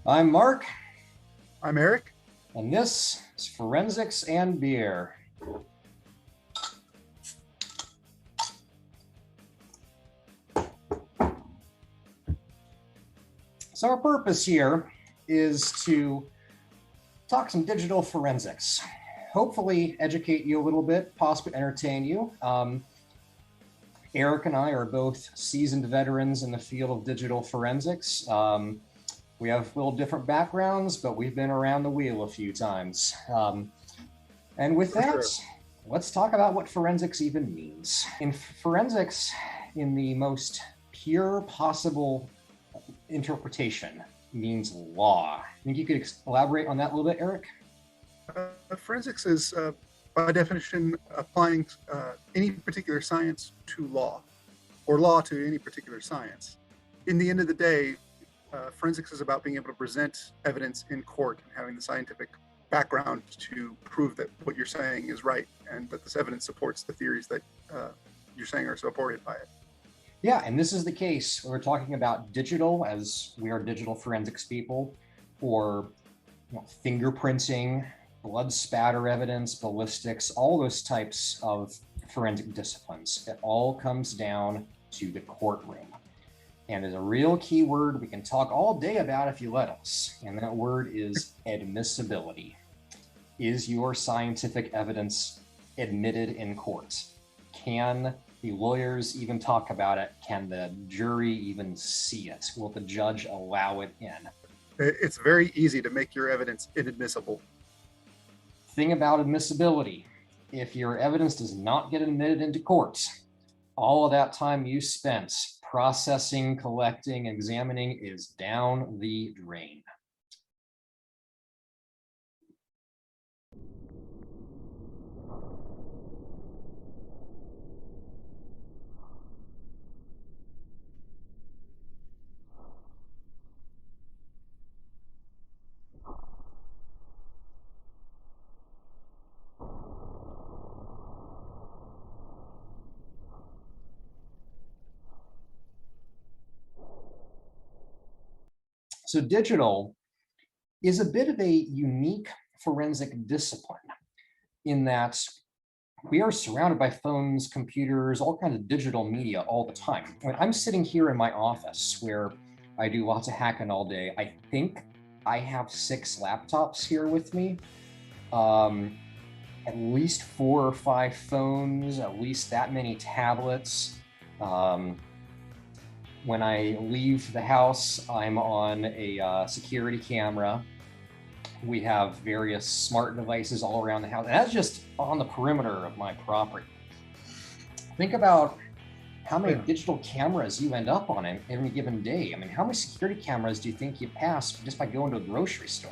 I'm Mark, I'm Eric. and this is Forensics and Beer. So, our purpose here is to talk some digital forensics, hopefully, educate you a little bit, possibly entertain you. Eric and I are both seasoned veterans in the field of digital forensics. We have little different backgrounds, but we've been around the wheel a few times. And with For that, sure. let's talk about what forensics even means. In forensics, in the most pure possible interpretation, means law. I think you could elaborate on that a little bit, Eric? Forensics is, by definition, applying any particular science to law, or law to any particular science. In the end of the day, forensics is about being able to present evidence in court and having the scientific background to prove that what you're saying is right and that this evidence supports the theories that you're saying are supported by it. Yeah, and this is the case. We're talking about digital, as we are digital forensics people, or fingerprinting, blood spatter evidence, ballistics, all those types of forensic disciplines. It all comes down to the courtroom. And there's a real key word we can talk all day about if you let us. And that word is admissibility. Is your scientific evidence admitted in court? Can the lawyers even talk about it? Can the jury even see it? Will the judge allow it in? It's very easy to make your evidence inadmissible. Thing about admissibility, if your evidence does not get admitted into court, all of that time you spent processing, collecting, examining is down the drain. So digital is a bit of a unique forensic discipline in that we are surrounded by phones, computers, all kinds of digital media all the time. When I'm sitting here in my office where I do lots of hacking all day, I think I have 6 laptops here with me, at least 4 or 5 phones, at least that many tablets. When I leave the house, I'm on a security camera. We have various smart devices all around the house. And that's just on the perimeter of my property. Think about how many digital cameras you end up on in any given day. I mean, how many security cameras do you think you pass just by going to a grocery store?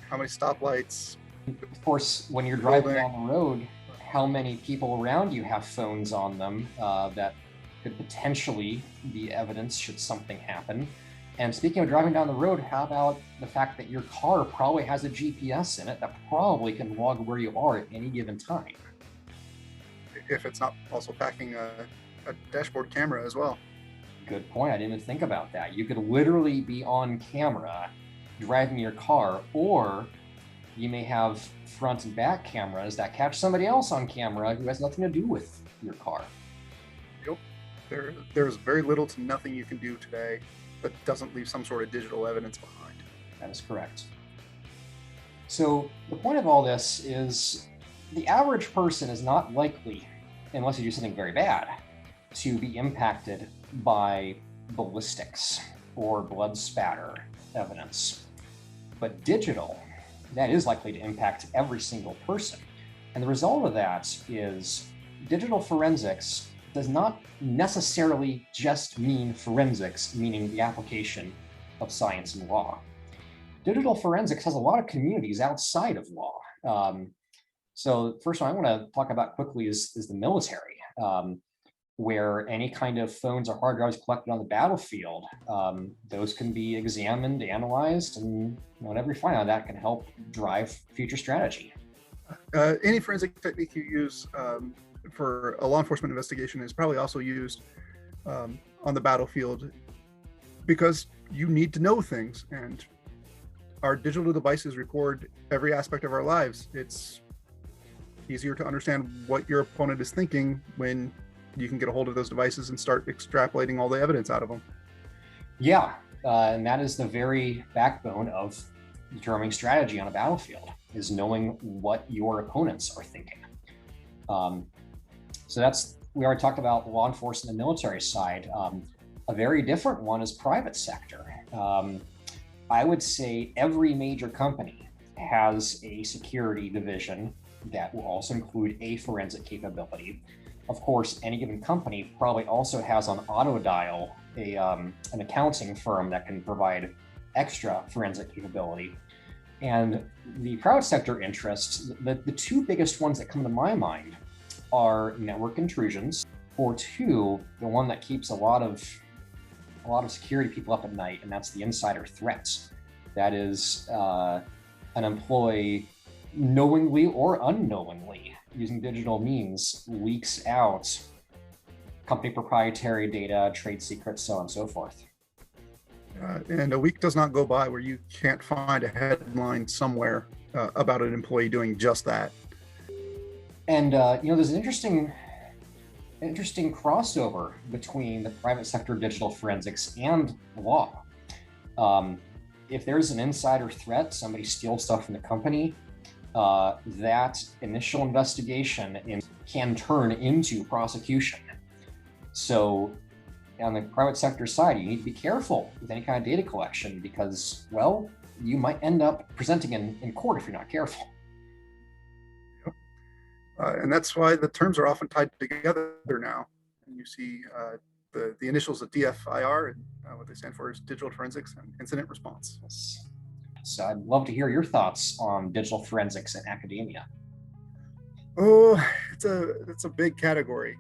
How many stoplights? Of course, when you're driving down the road, how many people around you have phones on them that could potentially be evidence should something happen? And speaking of driving down the road, how about the fact that your car probably has a GPS in it that probably can log where you are at any given time? If it's not also packing a dashboard camera as well. Good point. I didn't even think about that. You could literally be on camera driving your car, or you may have front and back cameras that catch somebody else on camera who has nothing to do with your car. Yep. There's very little to nothing you can do today that doesn't leave some sort of digital evidence behind. That is correct. So the point of all this is the average person is not likely, unless you do something very bad, to be impacted by ballistics or blood spatter evidence. But digital, that is likely to impact every single person. And the result of that is digital forensics does not necessarily just mean forensics, meaning the application of science and law. Digital forensics has a lot of communities outside of law. So the first one I want to talk about quickly is the military, where any kind of phones or hard drives collected on the battlefield, those can be examined, analyzed, and whatever you find out that can help drive future strategy. Any forensic technique you use for a law enforcement investigation is probably also used on the battlefield because you need to know things, and our digital devices record every aspect of our lives. It's easier to understand what your opponent is thinking when you can get a hold of those devices and start extrapolating all the evidence out of them. Yeah, and that is the very backbone of determining strategy on a battlefield, is knowing what your opponents are thinking. So we already talked about law enforcement and military side. A very different one is private sector. I would say every major company has a security division that will also include a forensic capability. Of course, any given company probably also has on auto dial an accounting firm that can provide extra forensic capability. And the private sector interests, the two biggest ones that come to my mind are network intrusions, or two, the one that keeps a lot of security people up at night, and that's the insider threats. That is an employee knowingly or unknowingly, using digital means, leaks out company proprietary data, trade secrets, so on and so forth. And a week does not go by where you can't find a headline somewhere about an employee doing just that. And there's an interesting crossover between the private sector digital forensics and law. If there's an insider threat, somebody steals stuff from the company, that initial investigation can turn into prosecution. So on the private sector side, you need to be careful with any kind of data collection because, well, you might end up presenting in court if you're not careful. And that's why the terms are often tied together now. And you see the initials of DFIR, and what they stand for is digital forensics and incident response. So I'd love to hear your thoughts on digital forensics in academia. Oh, it's a big category.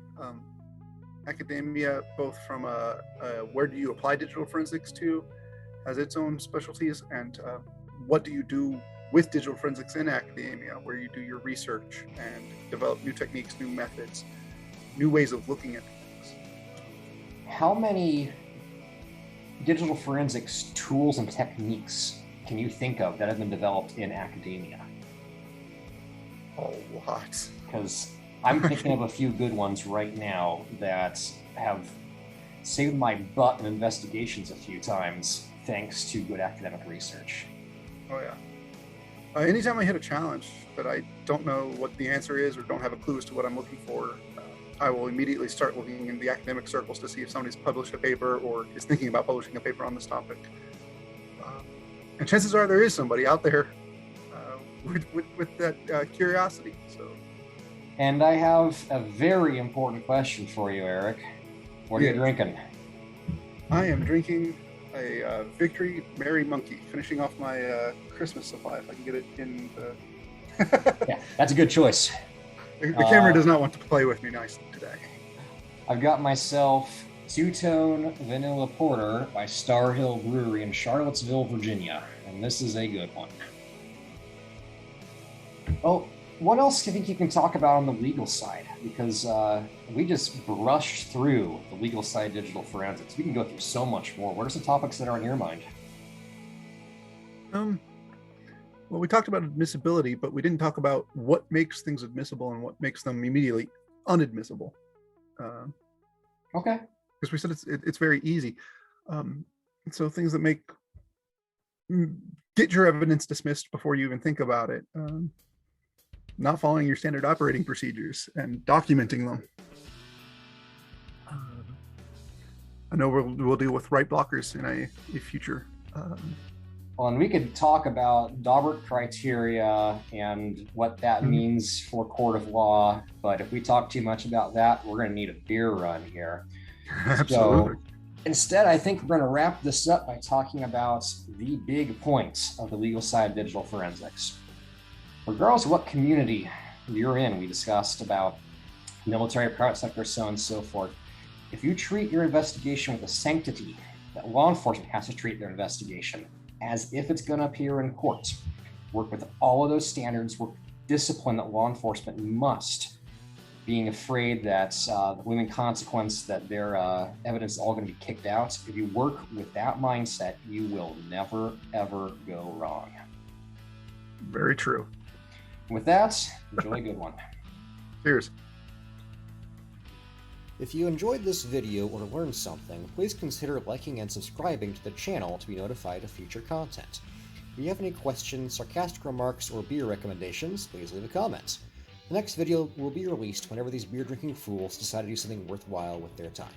Academia, both from where do you apply digital forensics to, has its own specialties, and what do you do with digital forensics in academia, where you do your research and develop new techniques, new methods, new ways of looking at things. How many digital forensics tools and techniques can you think of that have been developed in academia? A lot. Because I'm thinking of a few good ones right now that have saved my butt in investigations a few times thanks to good academic research. Oh yeah. Anytime I hit a challenge that I don't know what the answer is or don't have a clue as to what I'm looking for, I will immediately start looking in the academic circles to see if somebody's published a paper or is thinking about publishing a paper on this topic. And chances are there is somebody out there with that curiosity. So. And I have a very important question for you, Eric. What are you drinking? I am drinking a Victory Merry Monkey, finishing off my Christmas supply if I can get it in the... Yeah, that's a good choice. The camera does not want to play with me nicely today. I've got myself Two-Tone Vanilla Porter by Star Hill Brewery in Charlottesville, Virginia, and this is a good one. Oh, what else do you think you can talk about on the legal side? Because we just brushed through the legal side digital forensics. We can go through so much more. What are some topics that are on your mind? Well, we talked about admissibility, but we didn't talk about what makes things admissible and what makes them immediately unadmissible. Okay. Because we said it's very easy. So things that get your evidence dismissed before you even think about it. Not following your standard operating procedures and documenting them. I know we'll deal with write blockers in a future. Well, and we could talk about Daubert criteria and what that means for court of law, but if we talk too much about that, we're going to need a beer run here. Absolutely. So instead, I think we're going to wrap this up by talking about the big points of the legal side of digital forensics. Regardless of what community you're in, we discussed about military, private sector, so on and so forth. If you treat your investigation with the sanctity that law enforcement has to treat their investigation, as if it's going to appear in court, work with all of those standards, work discipline that law enforcement must, being afraid that the Blooming Consequence, that their evidence is all going to be kicked out. If you work with that mindset, you will never, ever go wrong. Very true. With that, enjoy a good one. Cheers. If you enjoyed this video or learned something, please consider liking and subscribing to the channel to be notified of future content. If you have any questions, sarcastic remarks, or beer recommendations, please leave a comment. The next video will be released whenever these beer-drinking fools decide to do something worthwhile with their time.